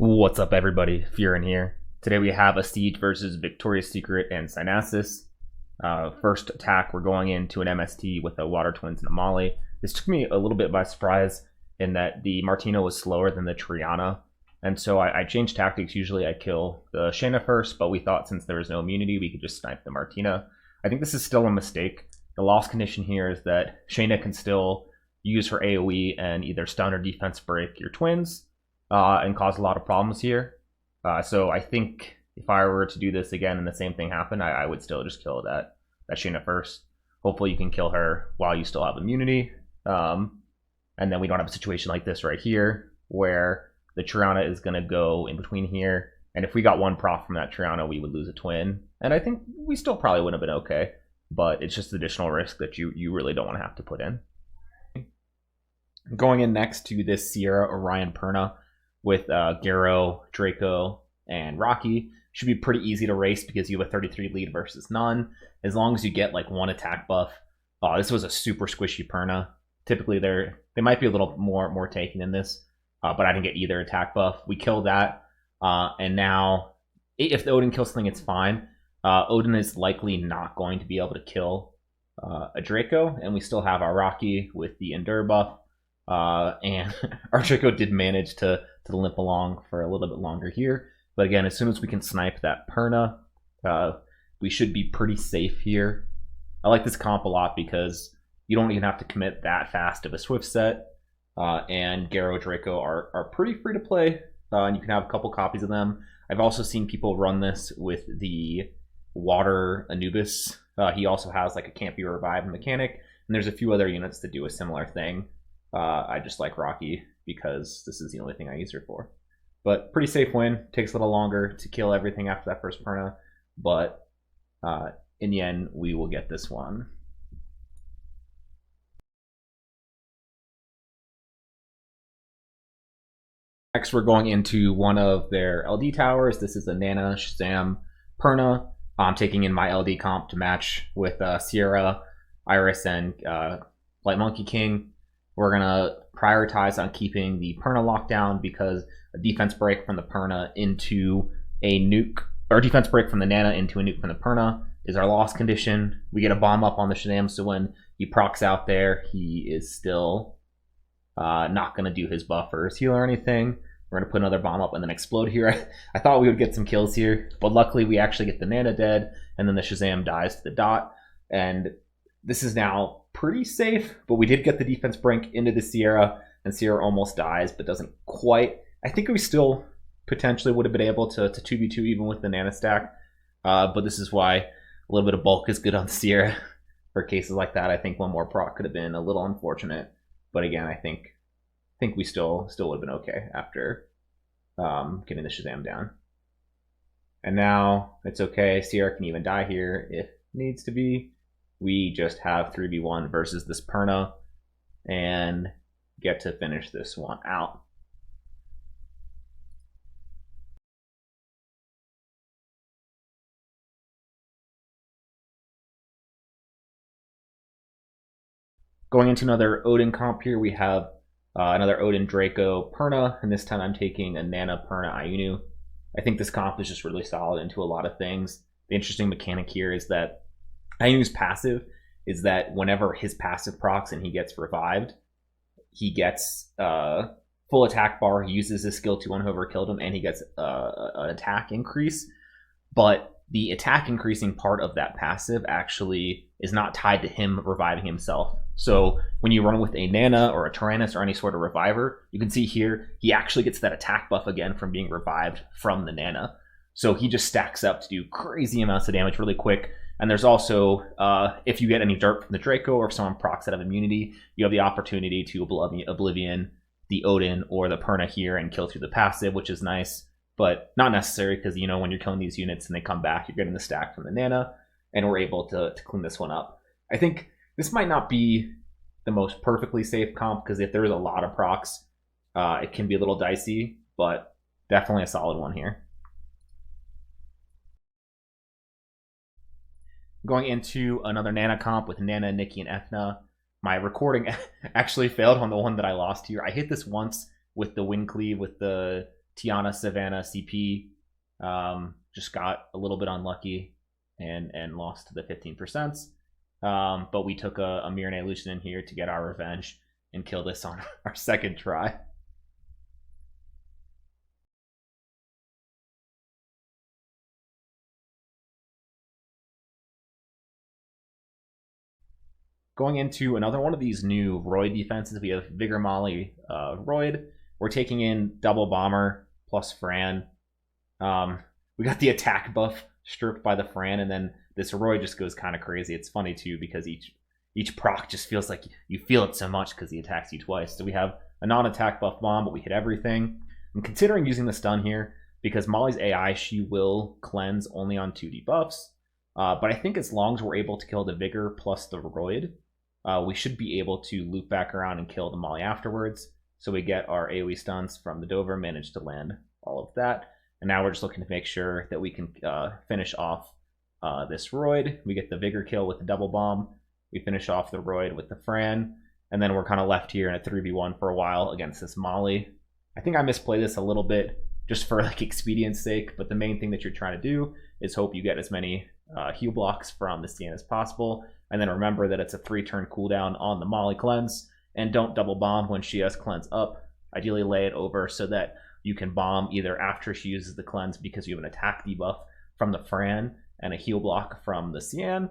What's up, everybody? Furin here. Today we have a siege versus VictoriouSecret and Cyntasis. First attack, we're going into an MST with a Water Twins and a Molly. This took me a little bit by surprise in that the Martina was slower than the Triana, and so I changed tactics. Usually I kill the Shayna first, but we thought since there was no immunity, we could just snipe the Martina. I think this is still a mistake. The loss condition here is that Shayna can still use her AoE and either stun or defense break your twins, and cause a lot of problems here. So I think if I were to do this again and the same thing happened, I would still just kill that Shayna first. Hopefully you can kill her while you still have immunity. And then we don't have a situation like this right here where the Triana is going to go in between here. And if we got one proc from that Triana, we would lose a twin. And I think we still probably would have been okay. But it's just additional risk that you really don't want to have to put in. Going in next to this Sierra Orion Perna with Garo, Draco, and Rocky. Should be pretty easy to race because you have a 33 lead versus none. As long as you get like one attack buff. Oh, this was a super squishy Perna. Typically they might be a little more taken in this, but I didn't get either attack buff. We killed that, and now if the Odin kills something, it's fine. Odin is likely not going to be able to kill a Draco, and we still have our Rocky with the Endure buff. And our Draco did manage to limp along for a little bit longer here. But again, as soon as we can snipe that Perna, we should be pretty safe here. I like this comp a lot because you don't even have to commit that fast of a Swift set. And Garo Draco are pretty free to play. And you can have a couple copies of them. I've also seen people run this with the Water Anubis. He also has like a Can't Be Revived mechanic. And there's a few other units that do a similar thing. I just like Rocky because this is the only thing I use her for. But pretty safe win. Takes a little longer to kill everything after that first Perna, but in the end, we will get this one. Next, we're going into one of their LD towers. This is a Nana Shazam Perna. I'm taking in my LD comp to match with Sierra, Iris, and Light Monkey King. We're going to prioritize on keeping the Perna lockdown because a defense break from the Perna into a nuke, or defense break from the Nana into a nuke from the Perna is our loss condition. We get a bomb up on the Shazam, so when he procs out there, he is still not going to do his buff or his heal or anything. We're going to put another bomb up and then explode here. I thought we would get some kills here, but luckily we actually get the Nana dead, and then the Shazam dies to the dot. And this is now pretty safe, but we did get the defense break into the Sierra, and Sierra almost dies, but doesn't quite. I think we still potentially would have been able to 2v2 even with the Nana stack, but this is why a little bit of bulk is good on Sierra for cases like that. I think one more proc could have been a little unfortunate, but again, I think we still would have been okay after getting the Shazam down. And now it's okay. Sierra can even die here if needs to be. We just have 3v1 versus this Perna and get to finish this one out. Going into another Odin comp here, we have another Odin Draco Perna, and this time I'm taking a Nana Perna Ayunu. I think this comp is just really solid into a lot of things. The interesting mechanic here is that Ayunu's passive is that whenever his passive procs and he gets revived, he gets full attack bar. He uses his skill 2 on whoever killed him, and he gets an attack increase. But the attack increasing part of that passive actually is not tied to him reviving himself. So when you run with a Nana or a Tyrannus or any sort of reviver, you can see here he actually gets that attack buff again from being revived from the Nana. So he just stacks up to do crazy amounts of damage really quick. And there's also, if you get any dirt from the Draco or if someone procs out of immunity, you have the opportunity to Oblivion the Odin or the Perna here and kill through the passive, which is nice, but not necessary because, you know, when you're killing these units and they come back, you're getting the stack from the Nana, and we're able to clean this one up. I think this might not be the most perfectly safe comp because if there's a lot of procs, it can be a little dicey, but definitely a solid one here. Going into another Nana comp with Nana, Nikki, and Ethna. My recording actually failed on the one that I lost here. I hit this once with the Wind Cleave with the Tiana, Savannah, CP just got a little bit unlucky and lost to the 15%. But we took a Mirene Lucian in here to get our revenge and kill this on our second try. Going into another one of these new Roid defenses, we have Vigor Molly Roid. We're taking in double bomber plus Fran. We got the attack buff stripped by the Fran, and then this Roid just goes kind of crazy. It's funny too because each proc just feels like you feel it so much because he attacks you twice. So we have a non-attack buff bomb, but we hit everything. I'm considering using the stun here because Molly's AI, she will cleanse only on 2D buffs. But I think as long as we're able to kill the Vigor plus the Roid, we should be able to loop back around and kill the Molly afterwards. So we get our AoE stuns from the Dover, manage to land all of that. And now we're just looking to make sure that we can finish off this Roid. We get the Vigor kill with the double bomb. We finish off the Roid with the Fran. And then we're kind of left here in a 3v1 for a while against this Molly. I think I misplay this a little bit just for like expedience sake, but the main thing that you're trying to do is hope you get as many heal blocks from the CN as possible. And then remember that it's a 3-turn cooldown on the Molly cleanse, and don't double bomb when she has cleanse up. Ideally lay it over so that you can bomb either after she uses the cleanse because you have an attack debuff from the Fran and a heal block from the Cian,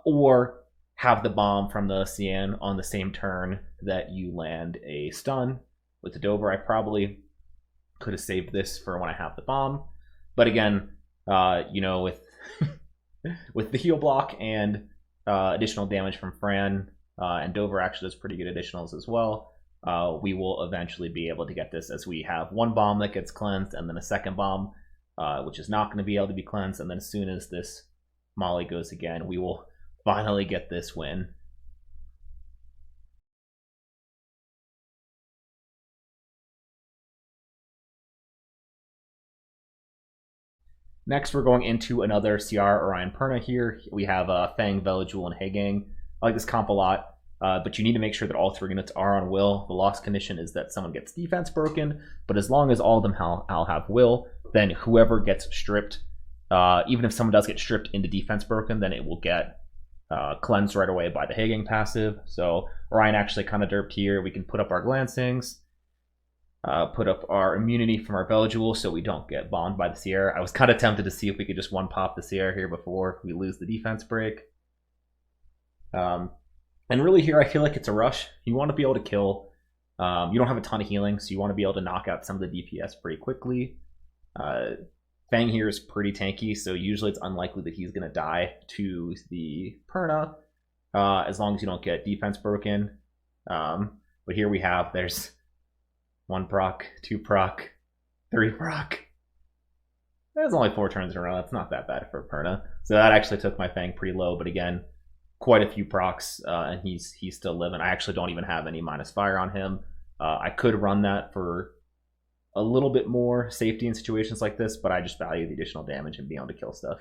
or have the bomb from the Cian on the same turn that you land a stun. With the Dover, I probably could have saved this for when I have the bomb. But again, you know, with with the heal block and additional damage from Fran, and Dover actually does pretty good additionals as well, we will eventually be able to get this, as we have one bomb that gets cleansed and then a second bomb, which is not going to be able to be cleansed. And then as soon as this Molly goes again, we will finally get this win. Next, we're going into another CR Orion Perna here. We have Fang, Veljul, and Hegang. I like this comp a lot, but you need to make sure that all 3 units are on Will. The loss condition is that someone gets defense broken, but as long as all of them have Will, then whoever gets stripped, even if someone does get stripped into defense broken, then it will get cleansed right away by the Hegang passive. So Orion actually kind of derped here. We can put up our Glancings, put up our immunity from our Veljul so we don't get bombed by the Sierra. I was kind of tempted to see if we could just one-pop the Sierra here before we lose the defense break. And really here, I feel like it's a rush. You want to be able to kill. You don't have a ton of healing, so you want to be able to knock out some of the DPS pretty quickly. Fang here is pretty tanky, so usually it's unlikely that he's going to die to the Perna, as long as you don't get defense broken. But here we have, there's 1 proc, 2 proc, 3 proc. That's only 4 turns in a row. That's not that bad for Perna. So that actually took my Fang pretty low, but again, quite a few procs, and he's still living. I actually don't even have any minus fire on him. I could run that for a little bit more safety in situations like this, but I just value the additional damage and being able to kill stuff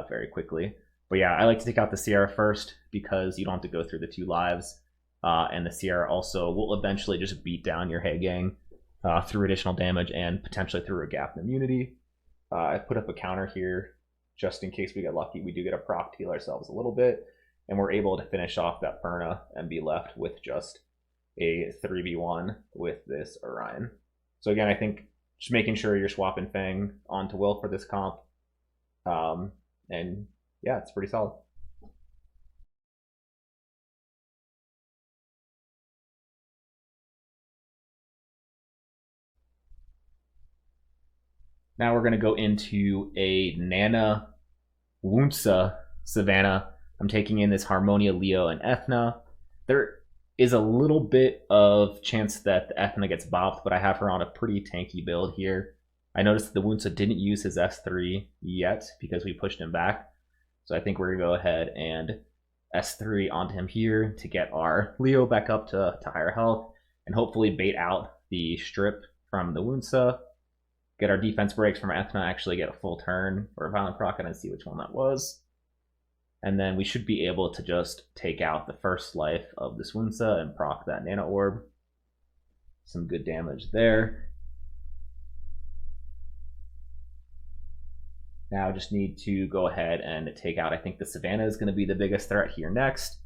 very quickly. But yeah, I like to take out the Sierra first because you don't have to go through the 2 lives. And the Sierra also will eventually just beat down your Hegang through additional damage and potentially through a gap in immunity. I put up a counter here just in case we get lucky. We do get a proc to heal ourselves a little bit, and we're able to finish off that Perna and be left with just a 3v1 with this Orion. So again, I think just making sure you're swapping Fang onto Will for this comp. And yeah, it's pretty solid. Now we're going to go into a Nana Wunsa Savannah. I'm taking in this Harmonia, Leo, and Ethna. There is a little bit of chance that the Ethna gets bopped, but I have her on a pretty tanky build here. I noticed that the Wunsa didn't use his S3 yet because we pushed him back. So I think we're going to go ahead and S3 onto him here to get our Leo back up to higher health and hopefully bait out the strip from the Wunsa. Get our defense breaks from Ethna, actually get a full turn for a Violent Proc, and I see which one that was. And then we should be able to just take out the first life of this Wunsa and proc that Nano Orb. Some good damage there. Now just need to go ahead and take out, I think the Savannah is going to be the biggest threat here next.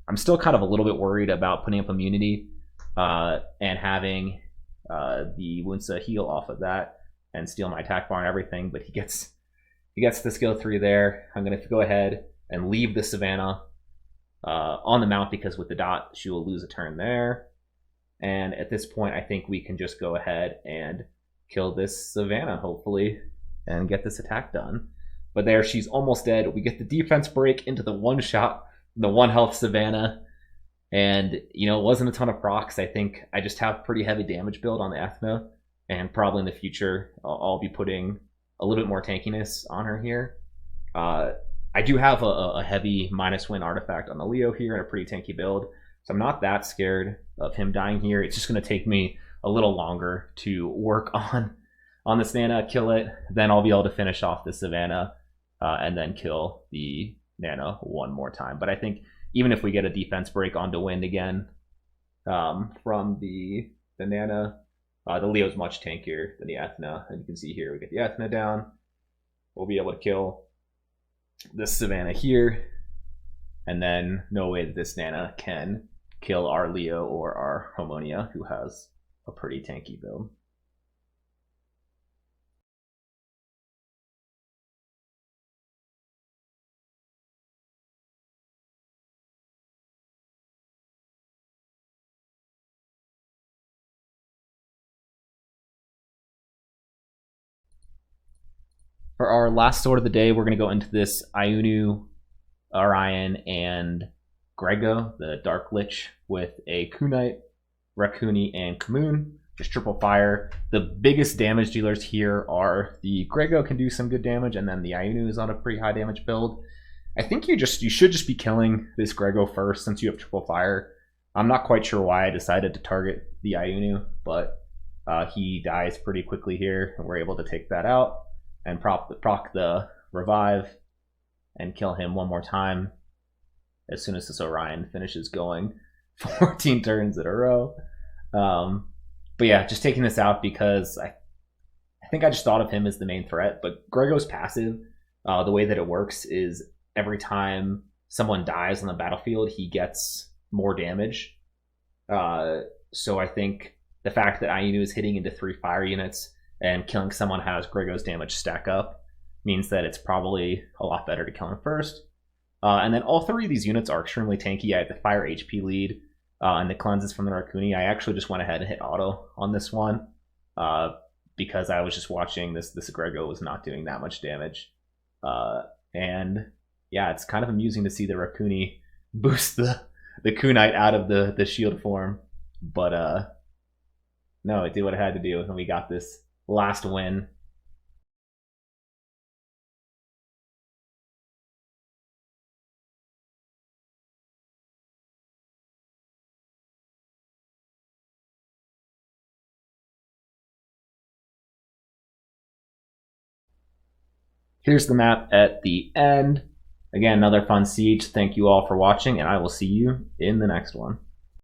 I'm still kind of a little bit worried about putting up immunity and having the Wunsa heal off of that and steal my attack bar and everything, but he gets the skill 3 there. I'm going to go ahead and leave the Savannah on the mount because with the dot, she will lose a turn there. And at this point, I think we can just go ahead and kill this Savannah, hopefully, and get this attack done. But there, she's almost dead. We get the defense break into the one shot, the 1 health Savannah. And, you know, it wasn't a ton of procs. I think I just have pretty heavy damage build on the Ethna. And probably in the future, I'll be putting a little bit more tankiness on her here. I do have a heavy -1 artifact on the Leo here and a pretty tanky build. So I'm not that scared of him dying here. It's just going to take me a little longer to work on this Nana, kill it. Then I'll be able to finish off the Savannah and then kill the Nana one more time. But I think even if we get a defense break onto wind again from the Nana, the Leo's much tankier than the Ethna. And you can see here we get the Ethna down. We'll be able to kill this Savannah here. And then no way that this Nana can kill our Leo or our Harmonia, who has a pretty tanky build. For our last sword of the day, we're going to go into this Iunu, Orion, and Grego, the Dark Lich, with a Kunite, Rakuni, and Kamoon. Just triple fire. The biggest damage dealers here are the Grego can do some good damage, and then the Iunu is on a pretty high damage build. I think you should just be killing this Grego first since you have triple fire. I'm not quite sure why I decided to target the Iunu, but he dies pretty quickly here, and we're able to take that out and proc the revive and kill him one more time as soon as this Orion finishes going 14 turns in a row. But yeah, just taking this out because I think I just thought of him as the main threat, but Grego's passive, the way that it works is every time someone dies on the battlefield, he gets more damage. So I think the fact that Iunu is hitting into 3 fire units and killing someone has Grego's damage stack up means that it's probably a lot better to kill him first. And then all 3 of these units are extremely tanky. I have the fire HP lead and the cleanses from the Rakuni. I actually just went ahead and hit auto on this one because I was just watching this Grego was not doing that much damage. And yeah, it's kind of amusing to see the Rakuni boost the Kunite out of the shield form. But no, it did what it had to do, and we got this last win. Here's the map at the end. Again, another fun siege. Thank you all for watching, and I will see you in the next one.